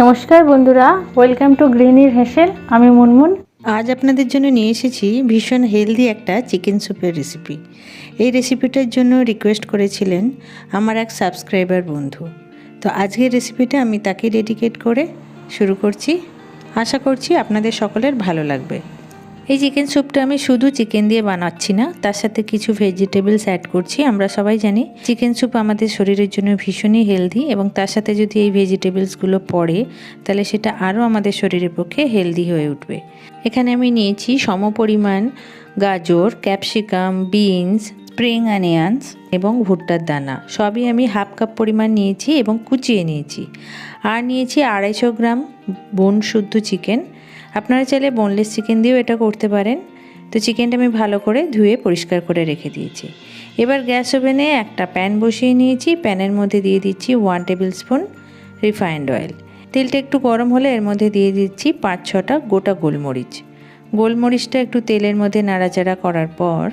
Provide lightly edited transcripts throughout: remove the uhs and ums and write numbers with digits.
नमस्कार बंधुरा welcome to ग्रिहिनीर हेसेल आमी मुनमुन। आज आपनादेर जन्य निये एसेछि भीषण हेल्दी एकटा चिकेन सुपेर रेसिपि। এই রেসিপিটার জন্য রিকোয়েস্ট করেছিলেন আমার এক সাবস্ক্রাইবার বন্ধু। তো আজকের রেসিপিটা আমি তাকে ডেডিকেট করে শুরু করছি। আশা করছি আপনাদের সকলের ভালো লাগবে। এই চিকেন স্যুপটা আমি শুধু চিকেন দিয়ে বানাচ্ছি না, তার সাথে কিছু ভেজিটেবলস অ্যাড করছি। আমরা সবাই জানি চিকেন স্যুপ আমাদের শরীরের জন্য ভীষণই হেলদি, এবং তার সাথে যদি এই ভেজিটেবলসগুলো পড়ে তাহলে সেটা আরও আমাদের শরীরের পক্ষে হেলদি হয়ে উঠবে। এখানে আমি নিয়েছি সমপরিমাণ গাজর, ক্যাপসিকাম, বিনস, স্প্রিং অনিয়ন্স এবং ভুট্টার দানা। সবই আমি হাফ কাপ পরিমাণ নিয়েছি এবং কুচিয়ে নিয়েছি। আর নিয়েছি 250 গ্রাম বোন শুদ্ধ চিকেন। আপনারা চাইলে বোনলেস চিকেন দিয়েও এটা করতে পারেন। তো চিকেনটা আমি ভালো করে ধুয়ে পরিষ্কার করে রেখে দিয়েছি। এবার গ্যাস ওভেনে একটা প্যান বসিয়ে নিয়েছি। প্যানের মধ্যে দিয়ে দিচ্ছি 1 টেবিল স্পুন রিফাইন্ড অয়েল। তেলটা একটু গরম হলে এর মধ্যে দিয়ে দিচ্ছি 5-6টা গোটা গোলমরিচ। গোলমরিচটা একটু তেলের মধ্যে নাড়াচাড়া করার পর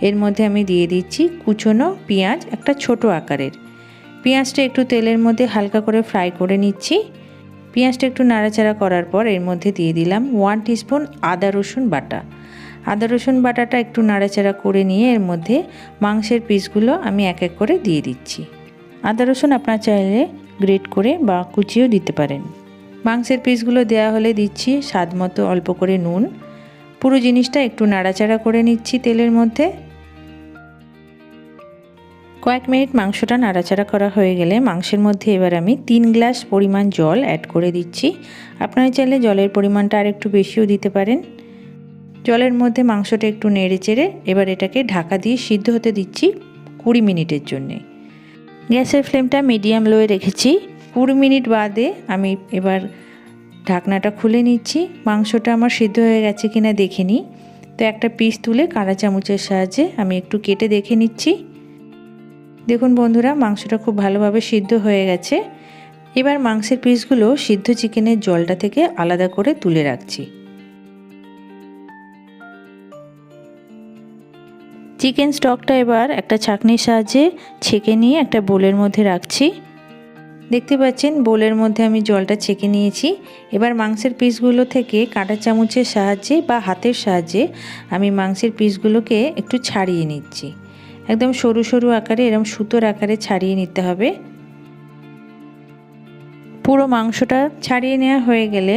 এর মধ্যে আমি দিয়ে দিচ্ছি কুচনো পেঁয়াজ, একটা ছোট আকারের। পেঁয়াজটা একটু তেলের মধ্যে হালকা করে ফ্রাই করে নিচ্ছি। পেঁয়াজটা একটু নাড়াচাড়া করার পর এর মধ্যে দিয়ে দিলাম 1 টিস্পুন আদা রসুন বাটা। আদা রসুন বাটাটা একটু নাড়াচাড়া করে নিয়ে এর মধ্যে মাংসের পিসগুলো আমি এক এক করে দিয়ে দিচ্ছি। আদা রসুন আপনারা চাইলে গ্রেট করে বা কুচিয়েও দিতে পারেন। মাংসের পিসগুলো দেওয়া হলে দিচ্ছি স্বাদ মতো অল্প করে নুন। পুরো জিনিসটা একটু নাড়াচাড়া করে নিচ্ছি তেলের মধ্যে। কয়েক মিনিট মাংসটা নাড়াচাড়া করা হয়ে গেলে মাংসের মধ্যে এবার আমি 3 গ্লাস পরিমাণ জল অ্যাড করে দিচ্ছি। আপনারা চাইলে জলের পরিমাণটা আর একটু বেশিও দিতে পারেন। জলের মধ্যে মাংসটা একটু নেড়ে চেড়ে এবার এটাকে ঢাকা দিয়ে সিদ্ধ হতে দিচ্ছি 20 মিনিটের জন্যে। গ্যাসের ফ্লেমটা মিডিয়াম লোয়ে রেখেছি। 20 মিনিট বাদে আমি এবার ঢাকনাটা খুলে নিচ্ছি। মাংসটা আমার সিদ্ধ হয়ে গেছে কিনা দেখে নিই। তো একটা পিস তুলে কাঁটা চামচের সাহায্যে আমি একটু কেটে দেখে নিচ্ছি। দেখুন বন্ধুরা, মাংসটা খুব ভালোভাবে সিদ্ধ হয়ে গেছে। এবার মাংসের পিসগুলো সিদ্ধ চিকেনের জলটা থেকে আলাদা করে তুলে রাখছি। চিকেন স্টকটা এবার একটা ছাঁকনির সাহায্যে ছেঁকে নিয়ে একটা বোলের মধ্যে রাখছি। দেখতে পাচ্ছেন বোলের মধ্যে আমি জলটা ছেঁকে নিয়েছি। এবার মাংসের পিসগুলো থেকে কাঁটা চামচের সাহায্যে বা হাতের সাহায্যে আমি মাংসের পিসগুলোকে একটু ছাড়িয়ে নিচ্ছি। একদম সরু সরু আকারে, এরকম সুতোর আকারে ছাড়িয়ে নিতে হবে। পুরো মাংসটা ছাড়িয়ে নেওয়া হয়ে গেলে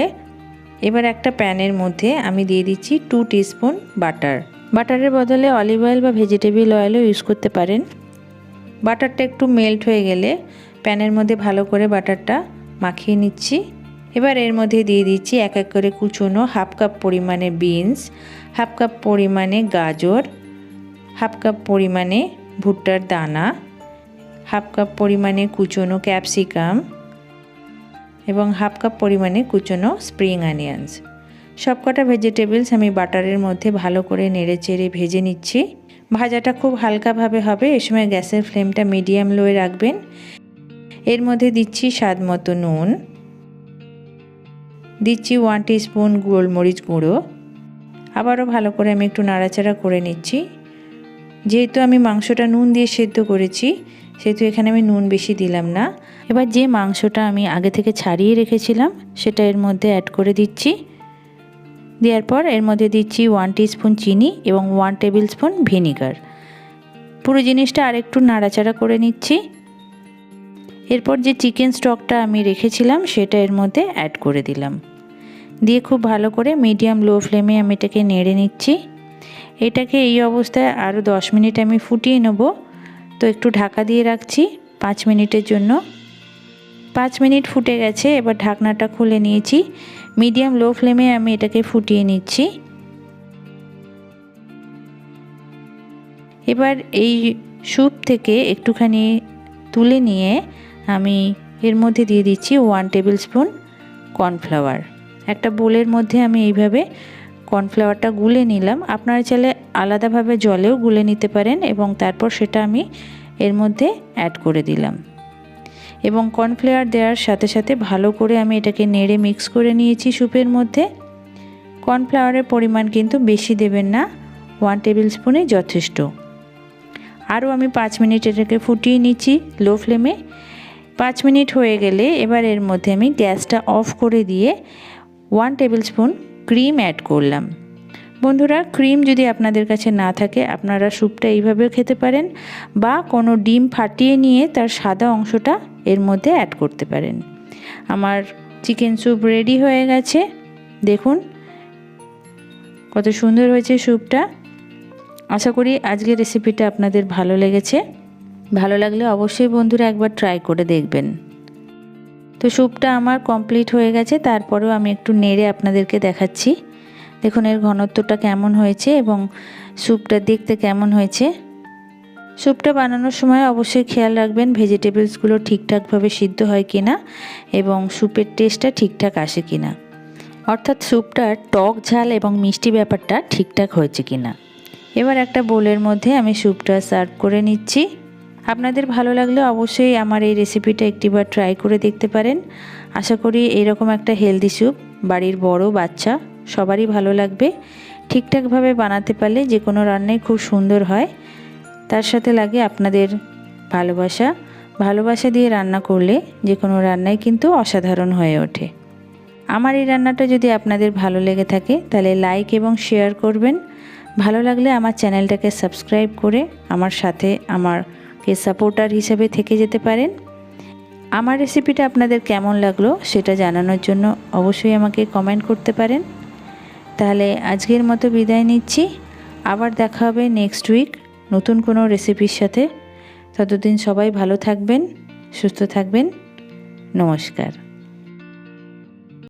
এবার একটা প্যানের মধ্যে আমি দিয়ে দিচ্ছি 2 টিস্পুন বাটার। বাটারের বদলে অলিভ অয়েল বা ভেজিটেবল অয়েলও ইউজ করতে পারেন। বাটারটা একটু মেল্ট হয়ে গেলে প্যানের মধ্যে ভালো করে বাটারটা মাখিয়ে নিচ্ছি। এবার এর মধ্যে দিয়ে দিচ্ছি এক এক করে কুচনো হাফ কাপ পরিমাণে বিনস, হাফ কাপ পরিমাণে গাজর, হাফ কাপ পরিমাণে ভুট্টার দানা, হাফ কাপ পরিমাণে কুচনো ক্যাপসিকাম এবং হাফ কাপ পরিমাণে কুচনো স্প্রিং অনিয়ন্স। সবকটা ভেজিটেবলস আমি বাটারের মধ্যে ভালো করে নেড়ে চেড়ে ভেজে নিচ্ছি। ভাজাটা খুব হালকাভাবে হবে। এ সময় গ্যাসের ফ্লেমটা মিডিয়াম লোয়ে রাখবেন। এর মধ্যে দিচ্ছি স্বাদ মতো নুন, দিচ্ছি 1 টিস্পুন গোলমরিচ গুঁড়ো। আবারও ভালো করে আমি একটু নাড়াচাড়া করে নিচ্ছি। যেহেতু আমি মাংসটা নুন দিয়ে সেদ্ধ করেছি সেহেতু এখানে আমি নুন বেশি দিলাম না। এবার যে মাংসটা আমি আগে থেকে ছাড়িয়ে রেখেছিলাম সেটা এর মধ্যে অ্যাড করে দিচ্ছি। দেওয়ার পর এর মধ্যে দিচ্ছি 1 টিস্পুন চিনি এবং 1 টেবিল স্পুন ভিনিগার। পুরো জিনিসটা আর একটু নাড়াচাড়া করে নিচ্ছি। এরপর যে চিকেন স্টকটা আমি রেখেছিলাম সেটা এর মধ্যে অ্যাড করে দিলাম। দিয়ে খুব ভালো করে মিডিয়াম লো ফ্লেমে আমি এটাকে নেড়ে নিচ্ছি। এটাকে এই অবস্থায় আরও 10 মিনিট আমি ফুটিয়ে নেব। তো একটু ঢাকা দিয়ে রাখছি 5 মিনিটের জন্য। 5 মিনিট ফুটে গেছে। এবার ঢাকনাটা খুলে নিয়েছি। মিডিয়াম লো ফ্লেমে আমি এটাকে ফুটিয়ে নিচ্ছি। এবার এই স্যুপ থেকে একটুখানি তুলে নিয়ে আমি এর মধ্যে দিয়ে দিচ্ছি 1 টেবিল স্পুন কর্নফ্লাওয়ার। একটা বোলের মধ্যে আমি এইভাবে কর্নফ্লাওয়ারটা গুলে নিলাম। আপনারা চাইলে আলাদাভাবে জলেও গুলে নিতে পারেন এবং তারপর সেটা আমি এর মধ্যে অ্যাড করে দিলাম। এবং কর্নফ্লাওয়ার দেওয়ার সাথে সাথে ভালো করে আমি এটাকে নেড়ে মিক্স করে নিয়েছি স্যুপের মধ্যে। কর্নফ্লাওয়ারের পরিমাণ কিন্তু বেশি দেবেন না, 1 টেবিল স্পুনই যথেষ্ট। আরও আমি 5 মিনিট এটাকে ফুটিয়ে নিচ্ছি লো ফ্লেমে। 5 মিনিট হয়ে গেলে এবার এর মধ্যে আমি গ্যাসটা অফ করে দিয়ে 1 টেবিল স্পুন ক্রিম অ্যাড করলাম। বন্ধুরা, ক্রিম যদি আপনাদের কাছে না থাকে আপনারা স্যুপটা এইভাবেও খেতে পারেন বা কোনো ডিম ফাটিয়ে নিয়ে তার সাদা অংশটা এর মধ্যে অ্যাড করতে পারেন। আমার চিকেন স্যুপ রেডি হয়ে গেছে। দেখুন কত সুন্দর হয়েছে স্যুপটা। আশা করি আজকের রেসিপিটা আপনাদের ভালো লেগেছে। ভালো লাগলে অবশ্যই বন্ধুরা একবার ট্রাই করে দেখবেন। তো স্যুপটা আমার কমপ্লিট হয়ে গেছে, তারপরেও আমি একটু নেড়ে আপনাদেরকে দেখাচ্ছি। দেখুন এর ঘনত্বটা কেমন হয়েছে এবং স্যুপটা দেখতে কেমন হয়েছে। স্যুপটা বানানোর সময় অবশ্যই খেয়াল রাখবেন ভেজিটেবলসগুলো ঠিকঠাকভাবে সিদ্ধ হয় কিনা এবং স্যুপের টেস্টটা ঠিকঠাক আসে কিনা, অর্থাৎ স্যুপটার টক ঝাল এবং মিষ্টি ব্যাপারটা ঠিকঠাক হয়েছে কিনা। এবার একটা বোলের মধ্যে আমি স্যুপটা সার্ভ করে নিচ্ছি। আপনাদের ভালো লাগলে অবশ্যই আমার এই রেসিপিটা একটিবার ট্রাই করে দেখতে পারেন। আশা করি এরকম একটা হেলদি স্যুপ বাড়ির বড় বাচ্চা সবারই ভালো লাগবে। ঠিকঠাকভাবে বানাতে পারলে যে কোনো রান্নাই খুব সুন্দর হয়। তার সাথে লাগে আপনাদের ভালোবাসা দিয়ে রান্না করলে যে কোনো রান্নাই কিন্তু অসাধারণ হয়ে ওঠে। আমার এই রান্নাটা যদি আপনাদের ভালো লেগে থাকে তাহলে লাইক এবং শেয়ার করবেন। ভালো লাগলে আমার চ্যানেলটাকে সাবস্ক্রাইব করে আমার সাথে আমাকে সাপোর্টার হিসেবে থেকে যেতে পারেন। আমার রেসিপিটা আপনাদের কেমন লাগলো সেটা জানানোর জন্য অবশ্যই আমাকে কমেন্ট করতে পারেন। তাহলে আজকের মতো বিদায় নিচ্ছি। আবার দেখা হবে নেক্সট উইক নতুন কোনো রেসিপির সাথে। ততদিন সবাই ভালো থাকবেন, সুস্থ থাকবেন। নমস্কার।